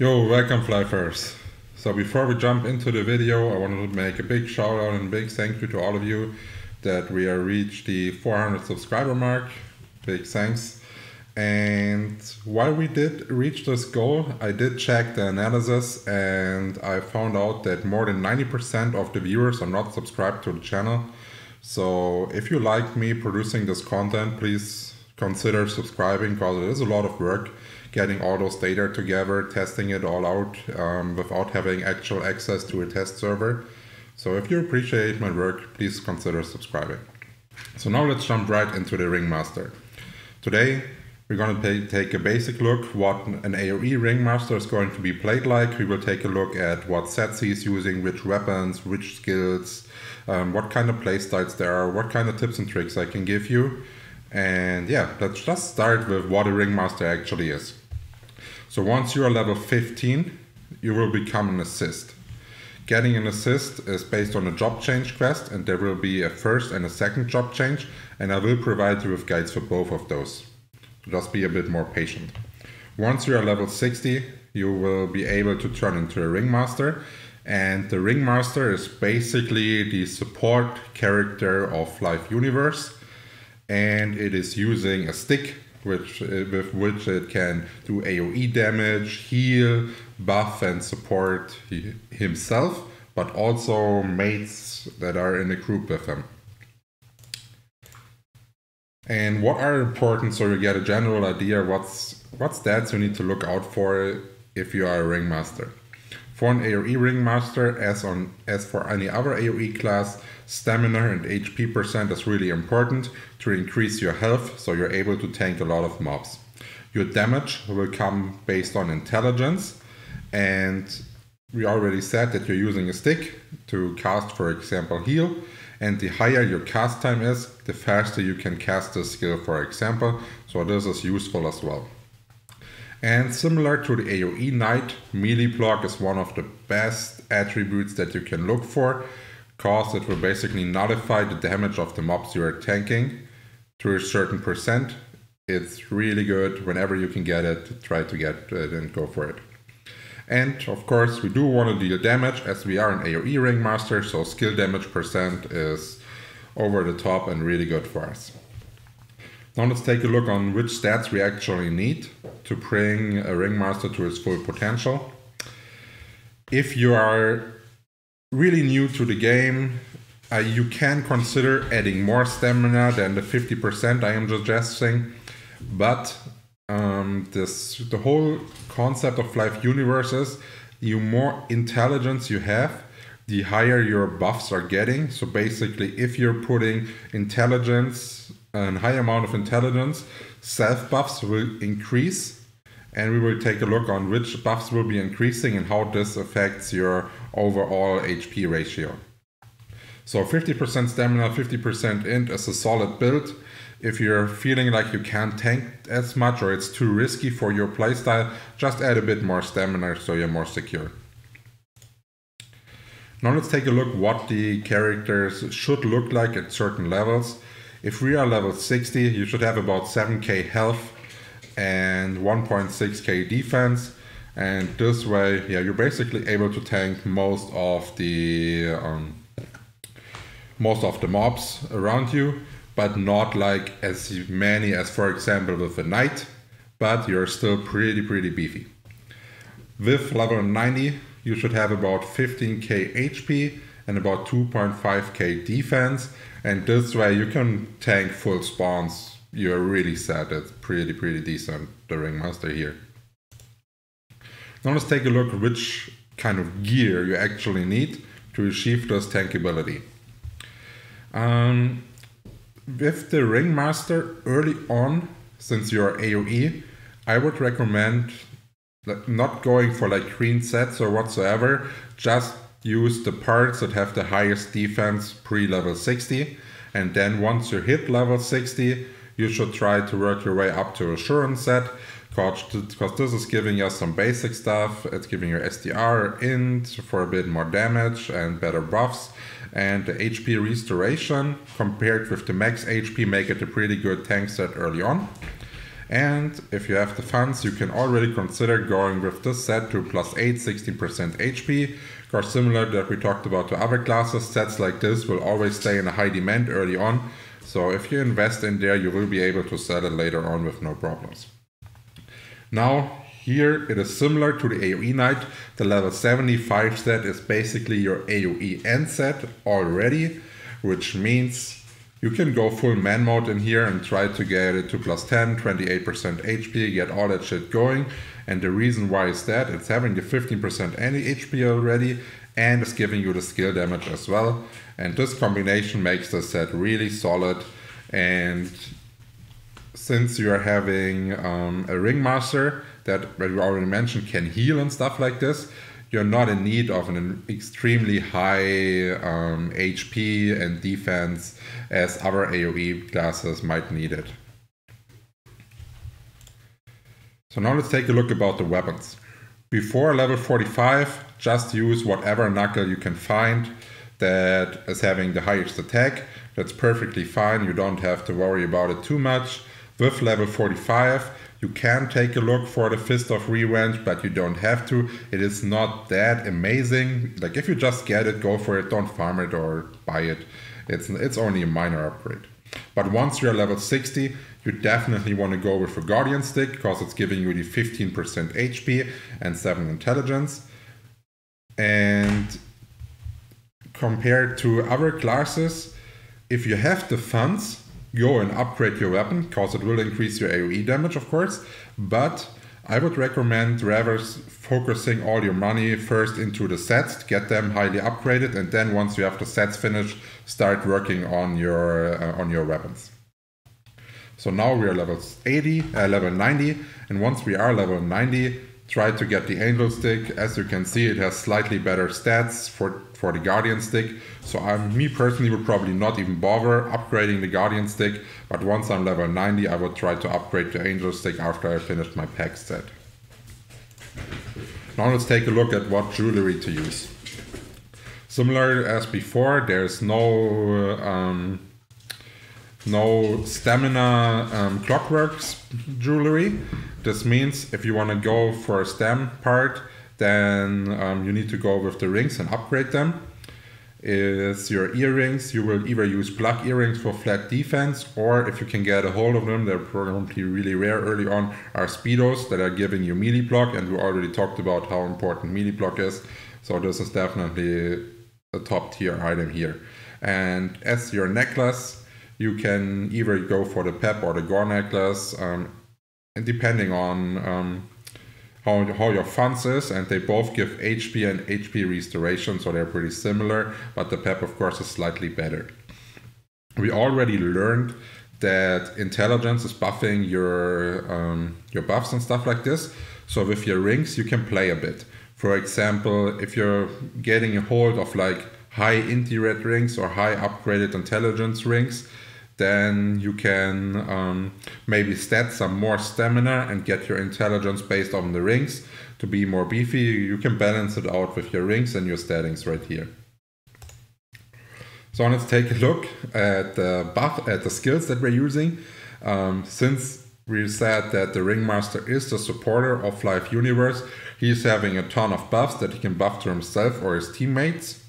Yo, welcome Flyfers. So before we jump into the video, I wanted to make a big shout out and big thank you to all of you that we have reached the 400 subscriber mark. Big thanks. And while we did reach this goal, I did check the analysis and I found out that more than 90% of the viewers are not subscribed to the channel. So if you like me producing this content, please consider subscribing, because it is a lot of work getting all those data together, testing it all out without having actual access to a test server. So if you appreciate my work, please consider subscribing. So now let's jump right into the Ringmaster. Today we're going to take a basic look what an AoE Ringmaster is going to be played like. We will take a look at what sets he's using, which weapons, which skills, what kind of playstyles there are, what kind of tips and tricks I can give you. And yeah, let's just start with what a Ringmaster actually is. So once you are level 15, you will become an assist. Getting an assist is based on a job change quest, and there will be a first and a second job change, and I will provide you with guides for both of those. So just be a bit more patient. Once you are level 60, you will be able to turn into a Ringmaster, and the Ringmaster is basically the support character of Live Universe. And it is using a stick with which it can do AoE damage, heal, buff and support himself, but also mates that are in a group with him. And what are important, so you get a general idea what stats you need to look out for if you are a Ringmaster. For an AoE Ringmaster, as for any other AoE class, stamina and HP percent is really important to increase your health, so you're able to tank a lot of mobs. Your damage will come based on intelligence, and we already said that you're using a stick to cast, for example, heal, and the higher your cast time is, the faster you can cast this skill, for example, so this is useful as well. And similar to the AoE Knight, melee block is one of the best attributes that you can look for, because it will basically nullify the damage of the mobs you are tanking to a certain percent. It's really good. Whenever you can get it, try to get it and go for it. And of course, we do want to deal damage as we are an AoE Ringmaster, so skill damage percent is over the top and really good for us. Now let's take a look on which stats we actually need to bring a Ringmaster to its full potential. If you are really new to the game, you can consider adding more stamina than the 50% I am suggesting, but the whole concept of Live Universe is the more intelligence you have, the higher your buffs are getting. So basically, if you're putting intelligence, a high amount of intelligence, self buffs will increase, and we will take a look on which buffs will be increasing and how this affects your overall HP ratio. So 50% stamina, 50% int is a solid build. If you're feeling like you can't tank as much or it's too risky for your playstyle, just add a bit more stamina so you're more secure. Now let's take a look what the characters should look like at certain levels. If we are level 60, you should have about 7k health and 1.6k defense, and this way, yeah, you're basically able to tank most of the mobs around you, but not like as many as, for example, with a knight, but you're still pretty beefy. With level 90, you should have about 15k HP and about 2.5k defense, and this way you can tank full spawns. You're really set. It's pretty decent, the Ringmaster here. Now let's take a look which kind of gear you actually need to achieve this tankability. With the Ringmaster early on, since you're AoE, I would recommend not going for like green sets or whatsoever. Just use the parts that have the highest defense pre-level 60. And then once you hit level 60, you should try to work your way up to Assurance set, because this is giving us some basic stuff. It's giving you SDR int for a bit more damage and better buffs. And the HP restoration compared with the max HP make it a pretty good tank set early on. And if you have the funds, you can already consider going with this set to +8, 16% HP. Because similar that we talked about to other classes, sets like this will always stay in a high demand early on. So if you invest in there, you will be able to sell it later on with no problems. Now, here it is similar to the AoE Knight. The level 75 set is basically your AoE end set already, which means you can go full man mode in here and try to get it to +10, 28% HP, get all that shit going. And the reason why is that it's having the 15% anti-HP already and it's giving you the skill damage as well. And this combination makes the set really solid. And since you are having a Ringmaster that we already mentioned can heal and stuff like this, you're not in need of an extremely high HP and defense as other AoE classes might need it. So now let's take a look about the weapons. Before level 45, just use whatever knuckle you can find that is having the highest attack. That's perfectly fine, you don't have to worry about it too much. With level 45, you can take a look for the Fist of Revenge, but you don't have to. It is not that amazing. Like if you just get it, go for it, don't farm it or buy it. It's only a minor upgrade. But once you're level 60, you definitely want to go with a Guardian Stick because it's giving you the 15% HP and 7 intelligence. And compared to other classes, if you have the funds, go and upgrade your weapon because it will increase your AoE damage, of course. But I would recommend rather focusing all your money first into the sets to get them highly upgraded, and then once you have the sets finished, start working on your weapons. So now we are level 90, and once we are level 90, try to get the Angel Stick. As you can see, it has slightly better stats for the Guardian Stick. So me personally would probably not even bother upgrading the Guardian Stick, but once I'm level 90, I would try to upgrade the Angel Stick after I finished my pack set. Now let's take a look at what jewelry to use. Similar as before, there's no stamina clockworks jewelry. This means if you want to go for a stem part, then you need to go with the rings and upgrade them. Is your earrings, you will either use plug earrings for flat defense, or if you can get a hold of them, they're probably really rare early on, are speedos that are giving you melee block, and we already talked about how important melee block is. So this is definitely a top tier item here. And as your necklace, you can either go for the Pep or the Gore necklace, and depending on how your funds is, and they both give HP and HP restoration, so they're pretty similar, but the Pep of course is slightly better. We already learned that intelligence is buffing your buffs and stuff like this, so with your rings you can play a bit. For example, if you're getting a hold of like high inti red rings or high upgraded intelligence rings, then you can maybe stat some more stamina and get your intelligence based on the rings to be more beefy. You can balance it out with your rings and your statings right here. So let's take a look at the skills that we're using. Since we said that the Ringmaster is the supporter of Live Universe, he's having a ton of buffs that he can buff to himself or his teammates.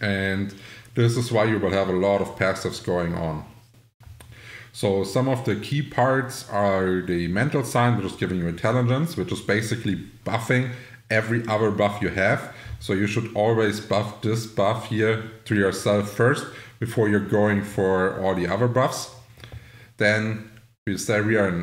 And this is why you will have a lot of passives going on. So some of the key parts are the mental sign, which is giving you intelligence, which is basically buffing every other buff you have. So you should always buff this buff here to yourself first before you're going for all the other buffs. Then we say we are a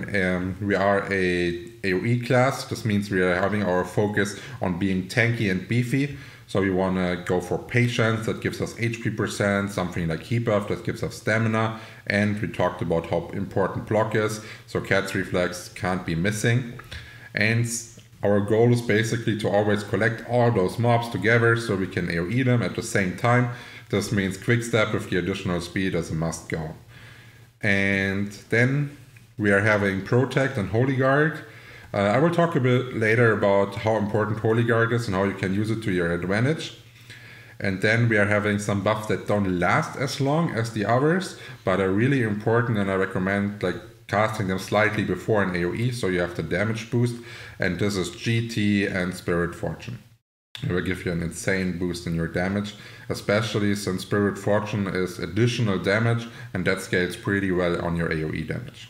AoE class. This means we are having our focus on being tanky and beefy. So we want to go for patience, that gives us HP %, something like heat buff that gives us stamina, and we talked about how important block is, so Cat's Reflex can't be missing. And our goal is basically to always collect all those mobs together so we can AoE them at the same time. This means quick step with the additional speed as a must go. And then we are having Protect and Holy Guard. I will talk a bit later about how important Holy Guard is and how you can use it to your advantage. And then we are having some buffs that don't last as long as the others, but are really important, and I recommend like casting them slightly before an AoE, so you have the damage boost. And this is GT and Spirit Fortune. It will give you an insane boost in your damage, especially since Spirit Fortune is additional damage, and that scales pretty well on your AoE damage.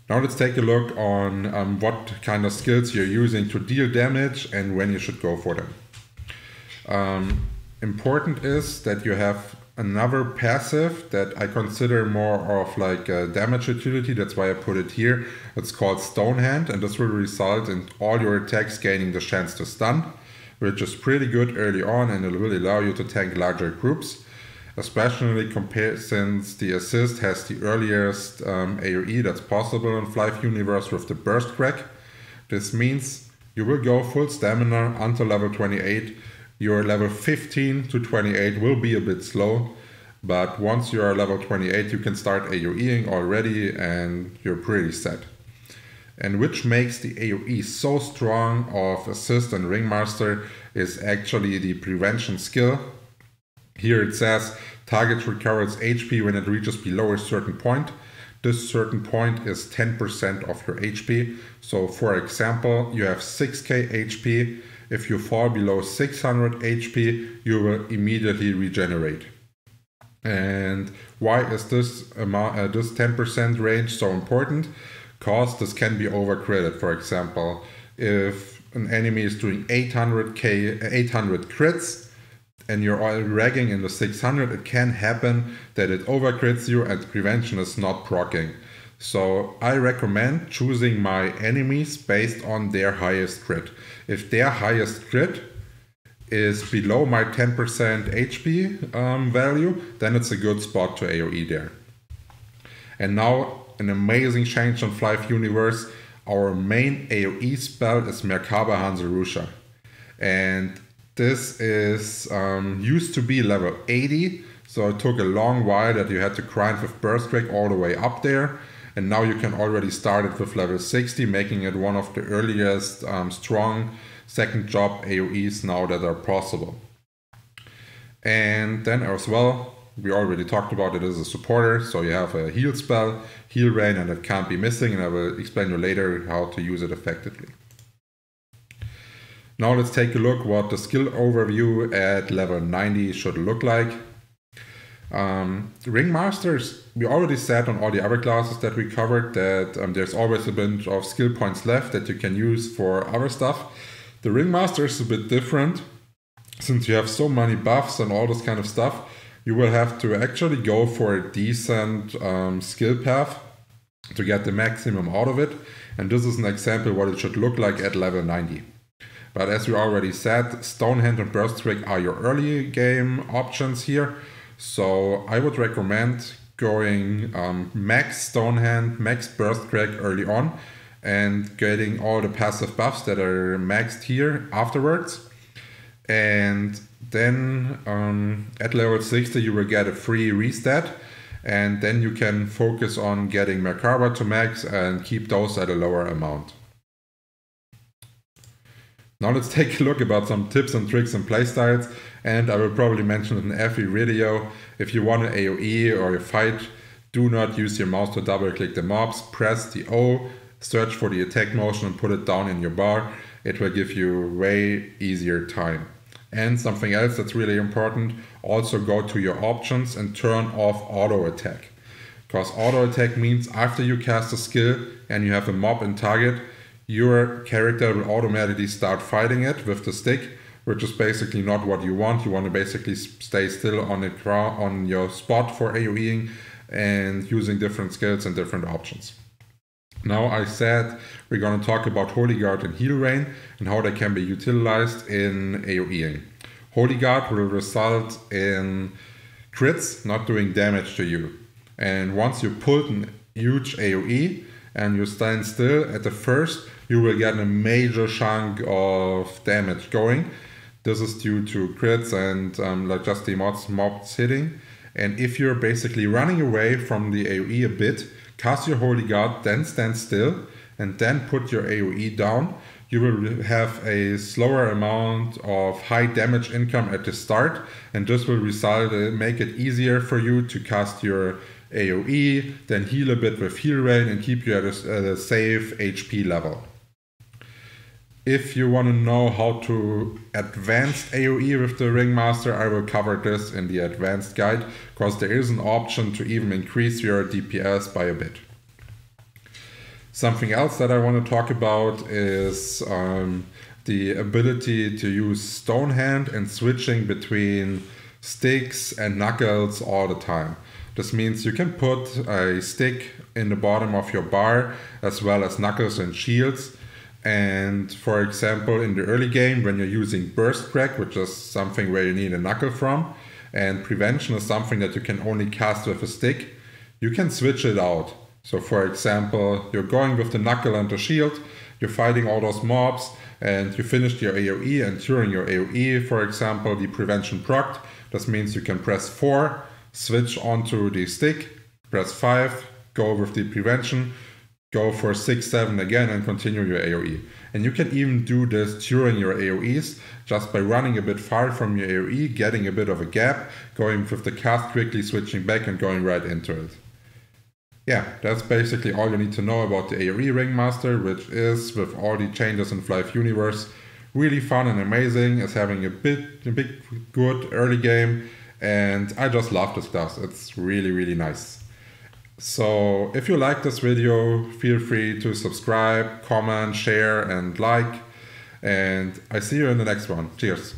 Now let's take a look on what kind of skills you're using to deal damage and when you should go for them. Important is that you have another passive that I consider more of like a damage utility. That's why I put it here. It's called Stonehand, and this will result in all your attacks gaining the chance to stun, which is pretty good early on, and it will allow you to tank larger groups, especially since the assist has the earliest AoE that's possible in Flive Universe with the Burst Crack. This means you will go full stamina until level 28. Your level 15 to 28 will be a bit slow, but once you are level 28 you can start AoEing already and you're pretty set. And which makes the AoE so strong of Assist and Ringmaster is actually the prevention skill. Here it says target recovers HP when it reaches below a certain point. This certain point is 10% of your HP. So for example, you have 6k HP. If you fall below 600 HP, you will immediately regenerate. And why is this 10% range so important? Because this can be overcritted. For example, if an enemy is doing 800 crits and you're all ragging in the 600, it can happen that it overcrits you and prevention is not proccing. So I recommend choosing my enemies based on their highest crit. If their highest crit is below my 10% HP value, then it's a good spot to AoE there. And now an amazing change on Flive Universe. Our main AoE spell is Merkaba Hanzarusha. And this is used to be level 80, so it took a long while that you had to grind with Burst Crack all the way up there. And now you can already start it with level 60, making it one of the earliest strong second job AoEs now that are possible. And then as well, we already talked about it as a supporter, so you have a heal spell, Heal Rain, and it can't be missing, and I will explain you later how to use it effectively. Now let's take a look what the skill overview at level 90 should look like. Ringmasters, we already said on all the other classes that we covered that there's always a bunch of skill points left that you can use for other stuff. The Ringmaster is a bit different. Since you have so many buffs and all this kind of stuff, you will have to actually go for a decent skill path to get the maximum out of it. And this is an example what it should look like at level 90. But as we already said, Stonehand and Burst Crack are your early game options here. So I would recommend going max Stonehand, max Burst Crack early on, and getting all the passive buffs that are maxed here afterwards. And then at level 60 you will get a free restat, and then you can focus on getting Merkaba to max and keep those at a lower amount. Now let's take a look about some tips and tricks and playstyles, and I will probably mention it in every video. If you want an AoE or a fight, do not use your mouse to double click the mobs. Press the O, search for the attack motion and put it down in your bar. It will give you way easier time. And something else that's really important, also go to your options and turn off auto attack. Because auto attack means after you cast a skill and you have a mob in target, your character will automatically start fighting it with the stick, which is basically not what you want. You want to basically stay still on your spot for AoEing and using different skills and different options. Now I said we're going to talk about Holy Guard and Heal Rain and how they can be utilized in AoEing. Holy Guard will result in crits not doing damage to you. And once you put a huge AoE and you stand still at the first, you will get a major chunk of damage going. This is due to crits and like just the mobs hitting. And if you're basically running away from the AoE a bit, cast your Holy Guard, then stand still, and then put your AoE down, you will have a slower amount of high damage income at the start, and this will make it easier for you to cast your AoE, then heal a bit with Heal Rain and keep you at a safe HP level. If you want to know how to advanced AoE with the Ringmaster, I will cover this in the advanced guide, because there is an option to even increase your DPS by a bit. Something else that I want to talk about is the ability to use Stone Hand and switching between sticks and knuckles all the time. This means you can put a stick in the bottom of your bar as well as knuckles and shields. And for example, in the early game, when you're using Burst Crack, which is something where you need a knuckle from, and Prevention is something that you can only cast with a stick, you can switch it out. So for example, you're going with the knuckle and the shield, you're fighting all those mobs, and you finished your AoE, and during your AoE, for example, the Prevention procced. This means you can press 4, switch onto the stick, press 5, go with the Prevention, go for 6, 7 again, and continue your AoE. And you can even do this during your AoEs, just by running a bit far from your AoE, getting a bit of a gap, going with the cast quickly, switching back and going right into it. Yeah, that's basically all you need to know about the AoE Ringmaster, which is, with all the changes in Fly Universe, really fun and amazing. It's having a big good early game, and I just love this class. It's really, really nice. So if you like this video, feel free to subscribe, comment, share, and like. And I see you in the next one. Cheers.